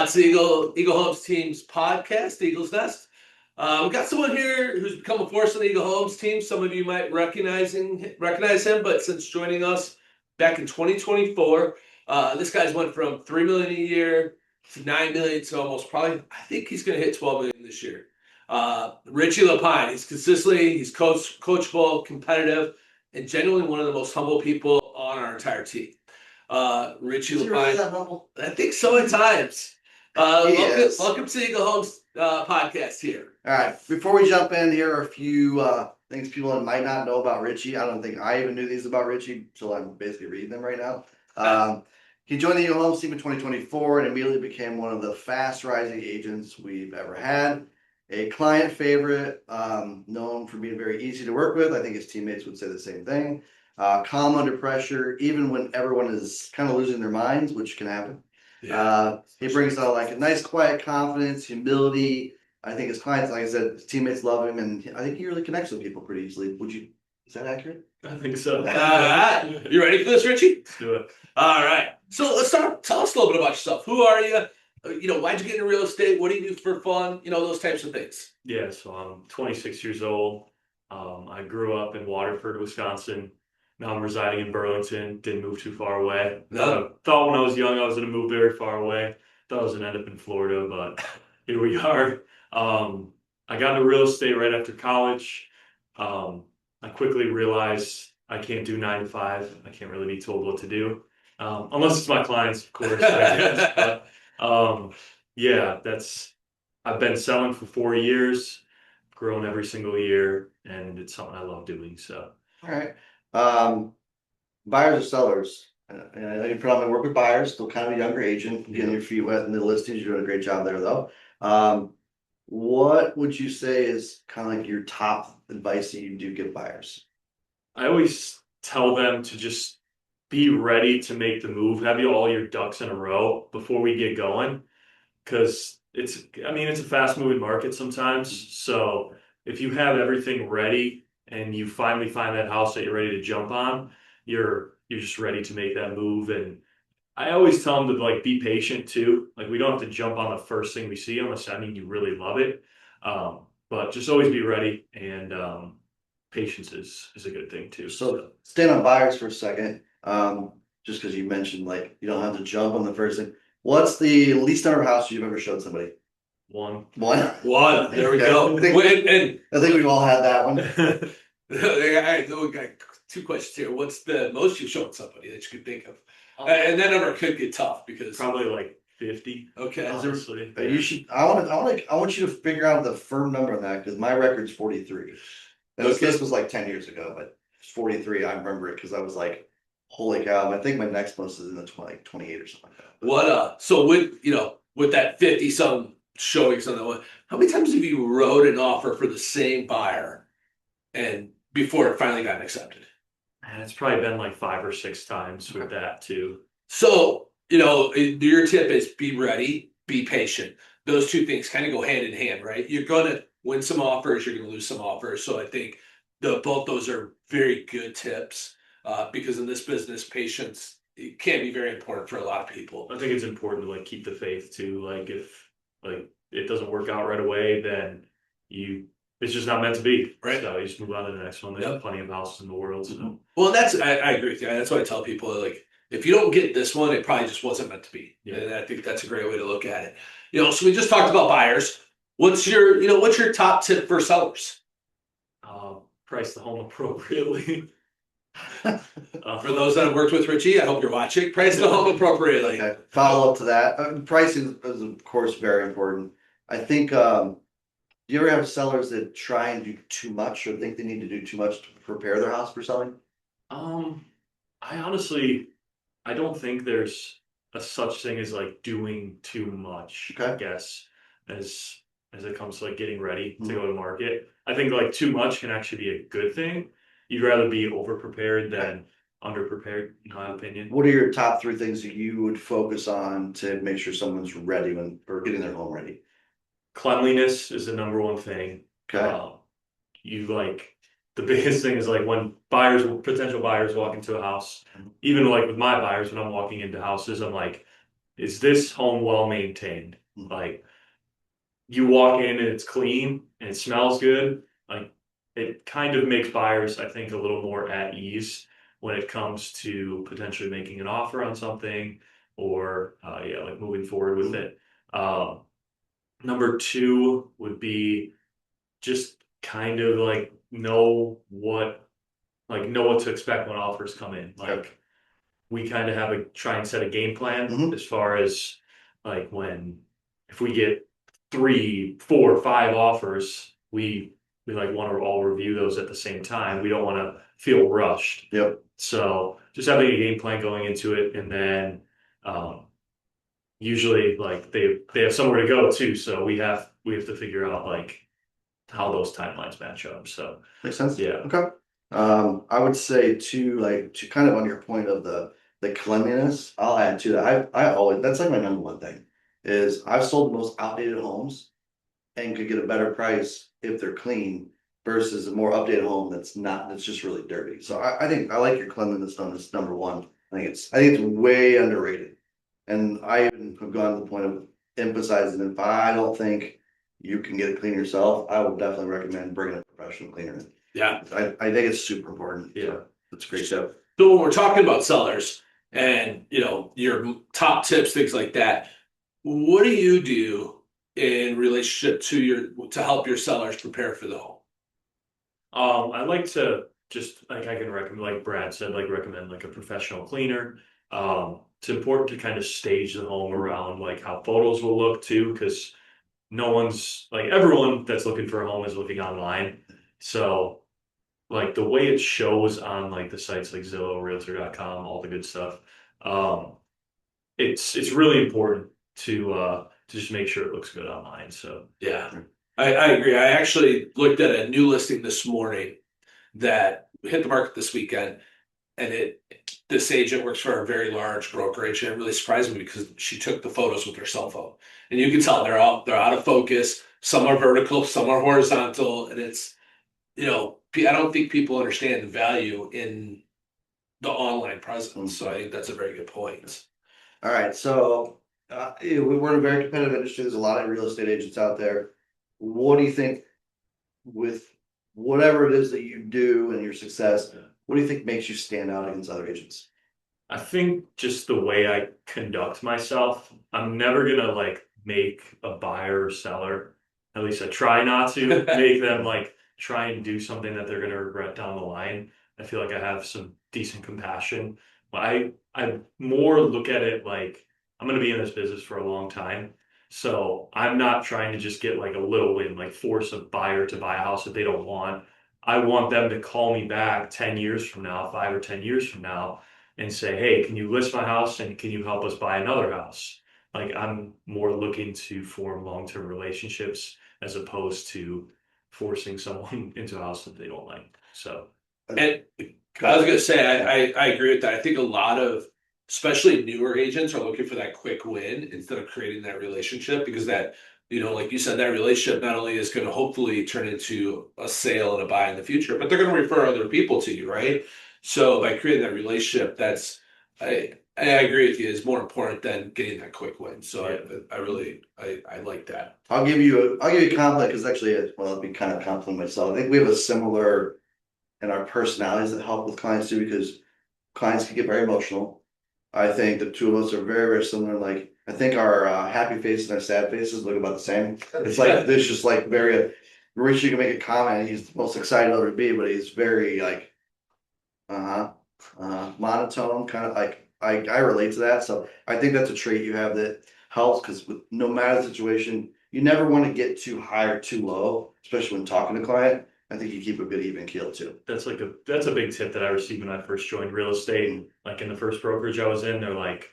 It's the Eagle Homes Team's podcast, Eagle's Nest. We've got someone here who's become a force on the Eagle Homes team. Some of you might recognize him, but since joining us back in 2024, this guy's went from $3 million a year to $9 million to almost probably, I think he's going to hit $12 million this year. Richie Lepine, he's coachable, competitive, and genuinely one of the most humble people on our entire team. Richie Is he really Lepine, that humble? I think so at times. Welcome to the Eagle Homes podcast here. All right. Before we jump in, here are a few things people might not know about Richie. I don't think I even knew these about Richie, so I'm basically reading them right now. He joined the Eagle Homes team in 2024 and immediately became one of the fast rising agents we've ever had. A client favorite, known for being very easy to work with. I think his teammates would say the same thing. Calm under pressure, even when everyone is kind of losing their minds, which can happen. Yeah. He brings out like a nice, quiet confidence, humility. I think his clients, like I said, his teammates love him, and I think he really connects with people pretty easily. Is that accurate? I think so. You ready for this, Richie? Let's do it. All right. So let's start. Tell us a little bit about yourself. Who are you? Why'd you get into real estate? What do you do for fun? Those types of things. Yeah, so I'm 26 years old. I grew up in Waterford, Wisconsin. Now I'm residing in Burlington. Didn't move too far away. No. Thought when I was young I was going to move very far away. Thought I was going to end up in Florida, but here we are. I got into real estate right after college. I quickly realized I can't do 9 to 5. I can't really be told what to do, unless it's my clients, of course. I guess. But yeah, I've been selling for 4 years, grown every single year, and it's something I love doing. So, all right. Buyers or sellers? And I know you predominantly work with buyers, still kind of a younger agent, getting your feet wet in the listings. You're doing a great job there, though. What would you say is kind of like your top advice that you do give buyers? I always tell them to just be ready to make the move. Have all your ducks in a row before we get going, because it's a fast moving market sometimes. So if you have everything ready and you finally find that house that you're ready to jump on, you're just ready to make that move. And I always tell them to be patient too. Like, we don't have to jump on the first thing we see unless you really love it. But just always be ready, and patience is a good thing too. So staying on buyers for a second, just because you mentioned you don't have to jump on the first thing. What's the least number of houses you've ever showed somebody? One. There we go. I think we've all had that one. I got 2 questions here. What's the most you've shown somebody that you could think of? And that number could get tough because probably 50. Okay. Honestly. You should. I want you to figure out the firm number on that, because my record's 43. This was 10 years ago, but it's 43. I remember it because I was like, holy cow. I think my next most is in the 28 or something like that. What so with that 50 some showings on that one, how many times have you wrote an offer for the same buyer and before it finally got accepted? And it's probably been 5 or 6 times with that too. So, your tip is be ready, be patient. Those 2 things kind of go hand in hand, right? You're going to win some offers, you're going to lose some offers. So I think both those are very good tips, because in this business, patience can be very important for a lot of people. I think it's important to keep the faith too. If it doesn't work out right away, then it's just not meant to be. Right. So you just move on to the next one. There's plenty of houses in the world. So. Well, I agree with you. That's what I tell people. If you don't get this one, it probably just wasn't meant to be. Yeah. And I think that's a great way to look at it. So we just talked about buyers. What's your top tip for sellers? Price the home appropriately. For those that have worked with Richie, I hope you're watching. Price the home appropriately. Okay. Follow up to that. Pricing is of course very important. I think. Do you ever have sellers that try and do too much, or think they need to do too much to prepare their house for selling? I don't think there's a such thing as doing too much. Okay. I guess as it comes to getting ready to go to market. I think too much can actually be a good thing. You'd rather be over prepared than under prepared, in my opinion. What are your top 3 things that you would focus on to make sure someone's ready or getting their home ready? Cleanliness is the number 1 thing. Okay. The biggest thing is when potential buyers walk into a house, even with my buyers, when I'm walking into houses, I'm is this home well maintained? Mhm. Like, you walk in and it's clean and it smells good. Like, it kind of makes buyers, I think, a little more at ease when it comes to potentially making an offer on something or like moving forward with Mhm. it. Number two would be just kind of like know what to expect when offers come in. Okay. Like, we kind of have a try and set a game plan Mhm. as far as like if we get 3, 4, 5 offers, we like want to all review those at the same time. We don't want to feel rushed. Yep. So just having a game plan going into it, and then um, usually like they have somewhere to go too. So we have to figure out like how those timelines match up. So Makes sense. yeah. Okay. I would say too, like to kind of on your point of the cleanliness, I'll add to that. I always that's like my number one thing is I've sold the most outdated homes and could get a better price if they're clean versus a more updated home that's just really dirty. So I think I like your cleanliness on this number one. I think it's way underrated. And I even have gone to the point of emphasizing if I don't think you can get it clean yourself, I would definitely recommend bringing a professional cleaner in. Yeah. I think it's super important. Yeah. So that's great stuff. So when we're talking about sellers and your top tips, things like that, what do you do in relationship to help your sellers prepare for the home? I like to just like I can recommend, like Brad said, like recommend like a professional cleaner. It's important to kind of stage the home around like how photos will look too, because no one's like everyone that's looking for a home is looking online. So like the way it shows on like the sites like Zillow, Realtor.com, all the good stuff. Um, it's really important to just make sure it looks good online. So Yeah, I agree. I actually looked at a new listing this morning that hit the market this weekend, and this agent works for a very large brokerage, and it really surprised me because she took the photos with her cell phone, and you can tell they're out of focus. Some are vertical, some are horizontal, and it's I don't think people understand the value in the online presence. So I think that's a very good point. All right, so we're in a very competitive industry. There's a lot of real estate agents out there. What do you think with whatever it is that you do and your success? What do you think makes you stand out against other agents? I think just the way I conduct myself, I'm never gonna like make a buyer or seller, at least I try not to make them like try and do something that they're gonna regret down the line. I feel like I have some decent compassion. But I more look at it like I'm gonna be in this business for a long time. So I'm not trying to just get like a little win, like force a buyer to buy a house that they don't want. I want them to call me back 10 years from now, 5 or 10 years from now and say, hey, can you list my house and can you help us buy another house? Like I'm more looking to form long-term relationships as opposed to forcing someone into a house that they don't like. So And I was gonna say I agree with that. I think a lot of especially newer agents are looking for that quick win instead of creating that relationship because like you said, that relationship not only is going to hopefully turn into a sale and a buy in the future, but they're going to refer other people to you, right? So by creating that relationship, I agree with you, is more important than getting that quick win. So I really I like that. I'll give you a compliment because actually, it'd be kind of compliment myself. I think we have a similar in our personalities that help with clients too because clients can get very emotional. I think the two of us are very, very similar. Like, I think our happy faces and our sad faces look about the same. It's like, there's just like very, Richie can make a comment. He's the most excited he'll ever be, but he's very like, monotone, kind of like, I relate to that. So I think that's a trait you have that helps because with no matter the situation, you never want to get too high or too low, especially when talking to a client. I think you keep a good even keel too. that's a big tip that I received when I first joined real estate. Like in the first brokerage I was in, they're like,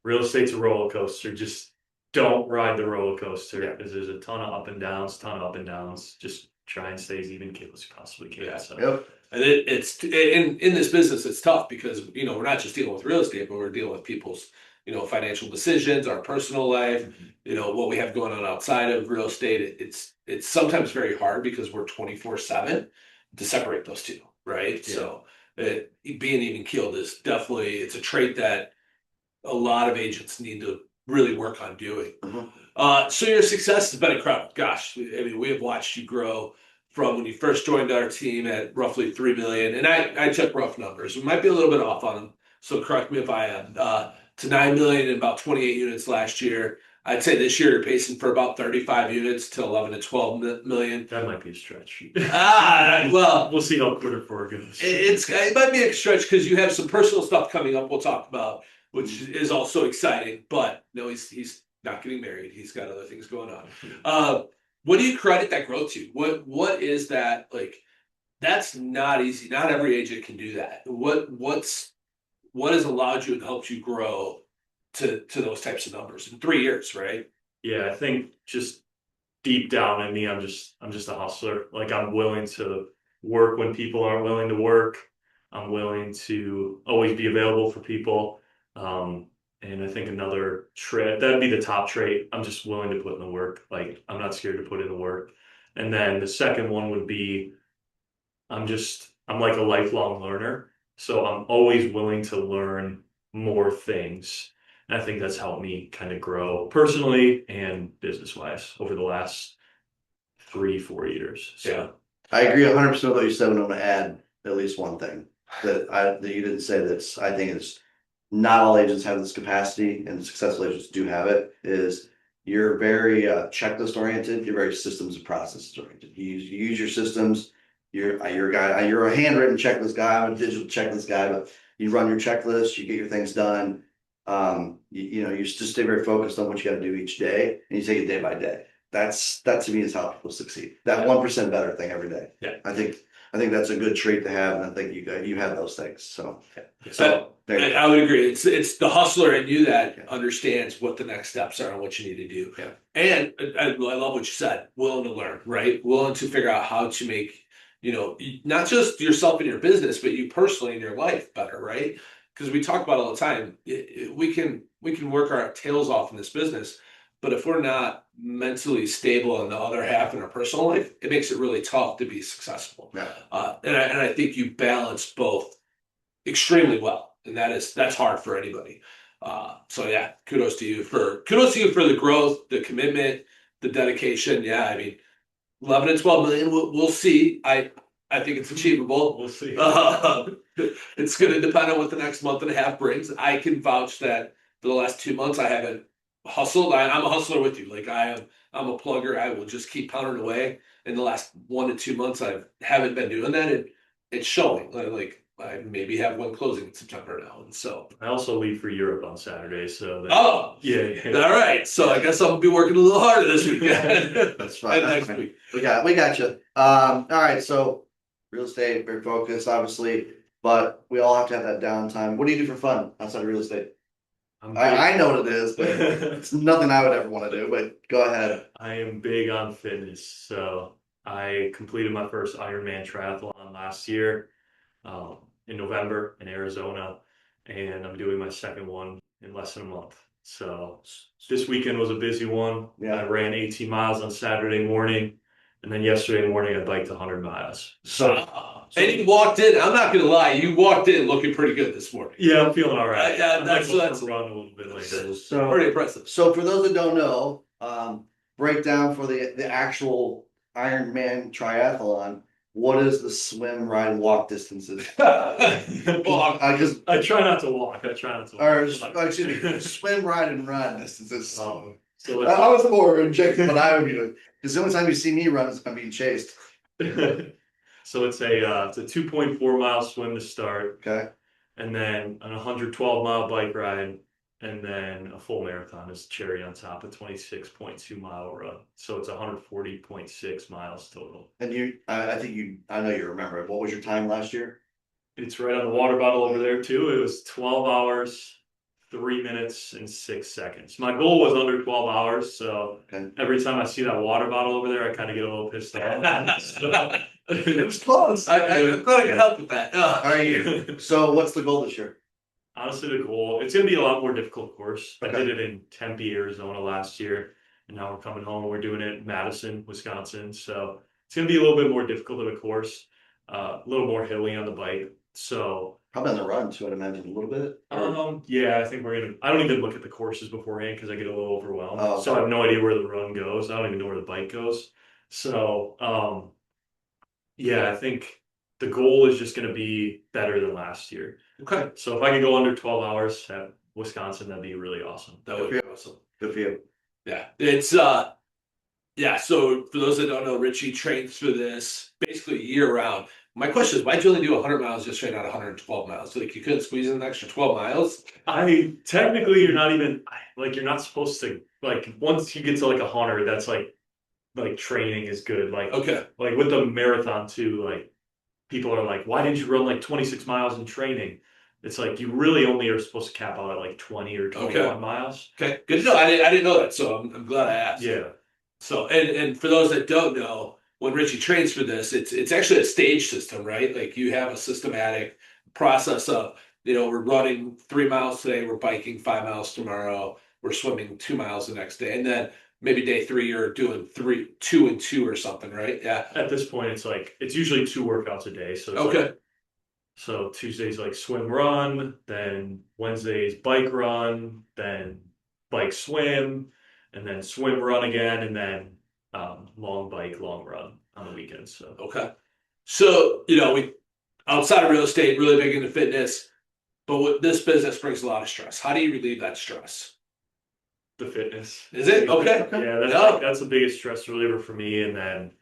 real estate's a roller coaster. Just don't ride the roller coaster because there's a ton of ton of up and downs. Just try and stay as even keel as you possibly can. Yeah. So Yep. And it's in this business, it's tough because we're not just dealing with real estate, but we're dealing with people's financial decisions, our personal life, what we have going on outside of real estate. It's sometimes very hard because we're 24/7 to separate those two, right? Yeah. So being even keeled is definitely it's a trait that a lot of agents need to really work on doing. Mhm. So your success has been incredible. Gosh, I mean, we have watched you grow from when you first joined our team at roughly 3 million, and I took rough numbers. We might be a little bit off on them, so correct me if I am. To 9 million in about 28 units last year. I'd say this year you're pacing for about 35 units to 11 to 12 million. That might be a stretch. Well, We'll see how quarter four goes. it might be a stretch because you have some personal stuff coming up we'll talk about, which is also exciting. But no, he's not getting married. He's got other things going on. What do you credit that growth to? What is that like? That's not easy. Not every agent can do that. What has allowed you and helped you grow to those types of numbers in 3 years, right? Yeah, I think just deep down in me, I'm just a hustler. Like I'm willing to work when people aren't willing to work. I'm willing to always be available for people. And I think another trait, that'd be the top trait. I'm just willing to put in the work. Like I'm not scared to put in the work. And then the second one would be I'm like a lifelong learner. So I'm always willing to learn more things. And I think that's helped me kind of grow personally and business wise over the last 3, 4 years. So Yeah. I agree 100% with what you said, and I'm going to add at least one thing that you didn't say that's I think is not all agents have this capacity, and successful agents do have it. Is you're very checklist oriented. You're very systems and processes oriented. You use your systems. You're a guy. You're a handwritten checklist guy. I'm a digital checklist guy, but you run your checklist. You get your things done. You just stay very focused on what you got to do each day, and you take it day by day. That to me is how people succeed. That 1% better thing every day. Yeah. I think that's a good trait to have, and I think you have those things. So there you go. I would agree. It's the hustler in you that understands what the next steps are and what you need to do. Yeah. And I love what you said. Willing to learn, right? Willing to figure out how to make, not just yourself and your business, but you personally in your life better, right? Because we talk about all the time. We can work our tails off in this business, but if we're not mentally stable in the other half in our personal life, it makes it really tough to be successful. Yeah. And I think you balance both extremely well, and that's hard for anybody. So yeah, kudos to you for the growth, the commitment, the dedication. Yeah, I mean, 11 and 12 million. We'll see. I think it's achievable. we'll see. It's going to depend on what the next month and a half brings. I can vouch that for the last 2 months, I haven't hustled. I'm a hustler with you. Like I'm a plugger. I will just keep pounding away. In the last 1 to 2 months, I haven't been doing that, and it's showing. Like I maybe have one closing in September now, and so. I also leave for Europe on Saturday, so yeah. All right. So I guess I'll be working a little harder this weekend. That's fine. And That's next fine. week. We got you. All right. So real estate, very focused, obviously, but we all have to have that downtime. What do you do for fun outside of real estate? I know what it is, but it's nothing I would ever want to do. But go ahead. I am big on fitness, so I completed my first Ironman triathlon last year in November in Arizona, and I'm doing my second one in less than a month. So this weekend was a busy one. Yeah. I ran 18 miles on Saturday morning, and then yesterday morning I biked 100 miles. And you walked in. I'm not gonna lie. You walked in looking pretty good this morning. Yeah, I'm feeling all right. Yeah, I that's might go for a run a little bit later. So pretty impressive. So for those that don't know, breakdown for the actual Ironman triathlon. What is the swim, ride, and walk distances? Well, I try not to walk. Or excuse me, swim, ride, and run distances. So I was more objective what I would be doing. Because the only time you see me run is if I'm being chased. so it's a 2.4 mile swim to start, Okay. and then an 112-mile bike ride, and then a full marathon is cherry on top, a 26.2 mile run. So it's 140.6 miles total. And I know you remember it. What was your time last year? It's right on the water bottle over there too. It was 12 hours, 3 minutes, and 6 seconds. My goal was under 12 hours, so every time I see that water bottle over there, I kind of get a little pissed off. It was close. I'm glad I can help with that. All right. So what's the goal this year? Honestly, the goal, it's going to be a lot more difficult course. Okay. I did it in Tempe, Arizona last year, and now we're coming home. We're doing it in Madison, Wisconsin. So it's going to be a little bit more difficult of a course, a little more hilly on the bike. So Probably on the run too, I'd imagine a little bit. Yeah, I think I don't even look at the courses beforehand because I get a little overwhelmed. Oh, So I have no idea where the run goes. I don't even know where the bike goes. So, yeah, I think the goal is just going to be better than last year. Okay. So if I can go under 12 hours at Wisconsin, that'd be really awesome. That would be awesome. Good for you. Yeah. It's yeah, so for those that don't know, Richie trains for this basically year round. My question is, why'd you only do 100 miles just straight out 112 miles? Like you couldn't squeeze in an extra 12 miles? Technically, you're not even like you're not supposed to like once you get to like 100, that's like training is good. Okay. Like with the marathon too, like people are like, why didn't you run like 26 miles in training? It's like you really only are supposed to cap out at like 20 or 21 miles. Okay. Good to know. I didn't know that, so I'm glad I asked. Yeah. So and for those that don't know, when Richie trains for this, it's actually a stage system, right? Like you have a systematic process of, we're running 3 miles today, we're biking 5 miles tomorrow, we're swimming 2 miles the next day, and then maybe day 3 you're doing 2 and 2 or something, right? Yeah. At this point, it's usually 2 workouts a day. So it's Okay. So Tuesday's like swim run, then Wednesday's bike run, then bike swim, and then swim run again, and then long bike, long run on the weekends. So Okay. So, we outside of real estate, really big into fitness, but this business brings a lot of stress. How do you relieve that stress? the fitness. Is it? Okay. Yeah, Yeah. that's the biggest stress reliever for me. And then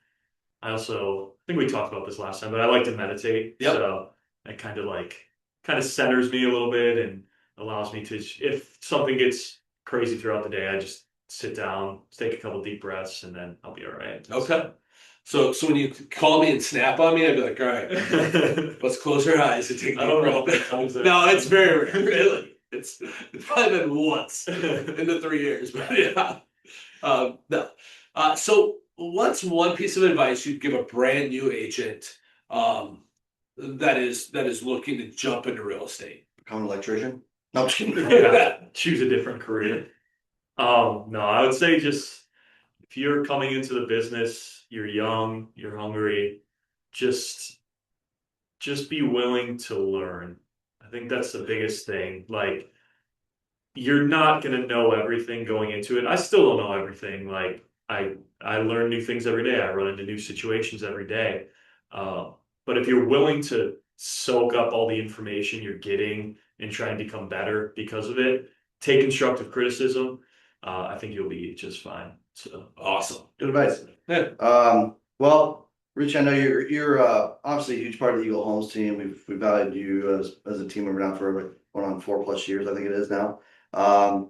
I think we talked about this last time, but I like to meditate. Yep. So it kind of centers me a little bit and allows me to, if something gets crazy throughout the day, I just sit down, take a couple deep breaths, and then I'll be all right. Okay. So when you call me and snap on me, I'd be like, all right, let's close our eyes and take a I don't know deep if breath. that No, it's very rare, really. It's probably been once in the 3 years, but yeah. No. So what's one piece of advice you'd give a brand new agent that is looking to jump into real estate? Become an electrician? No, I'm just kidding. Yeah, choose a different career. No, I would say just if you're coming into the business, you're young, you're hungry, just be willing to learn. I think that's the biggest thing. Like you're not going to know everything going into it. I still don't know everything. Like I learn new things every day. I run into new situations every day. But if you're willing to soak up all the information you're getting and try and become better because of it, take constructive criticism, I think you'll be just fine. So Awesome. Good advice. Yeah. Well, Rich, I know you're obviously a huge part of the Eagle Homes team. We've valued you as a team member now for going on 4+ years, I think it is now.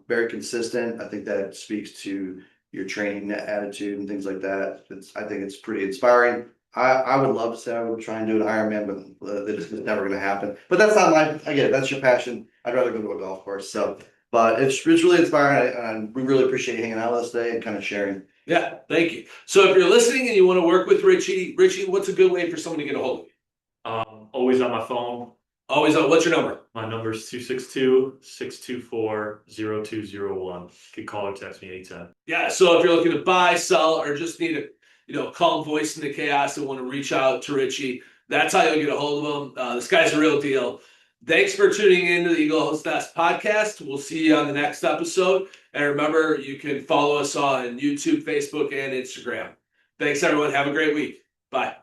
Very consistent. I think that speaks to your training attitude and things like that. I think it's pretty inspiring. I would love to say I would try and do an Ironman, but it's never going to happen. But that's not I get it. That's your passion. I'd rather go to a golf course. So, but it's really inspiring, and we really appreciate you hanging out with us today and kind of sharing. Yeah, thank you. So if you're listening and you want to work with Richie, what's a good way for someone to get a hold of you? Always on my phone. Always on. What's your number? My number is 262-624-0201. You can call or text me anytime. Yeah, so if you're looking to buy, sell, or just need a calm voice in the chaos and want to reach out to Richie, that's how you'll get a hold of him. This guy's a real deal. Thanks for tuning in to the Eagle's Nest podcast. We'll see you on the next episode. And remember, you can follow us on YouTube, Facebook, and Instagram. Thanks, everyone. Have a great week. Bye.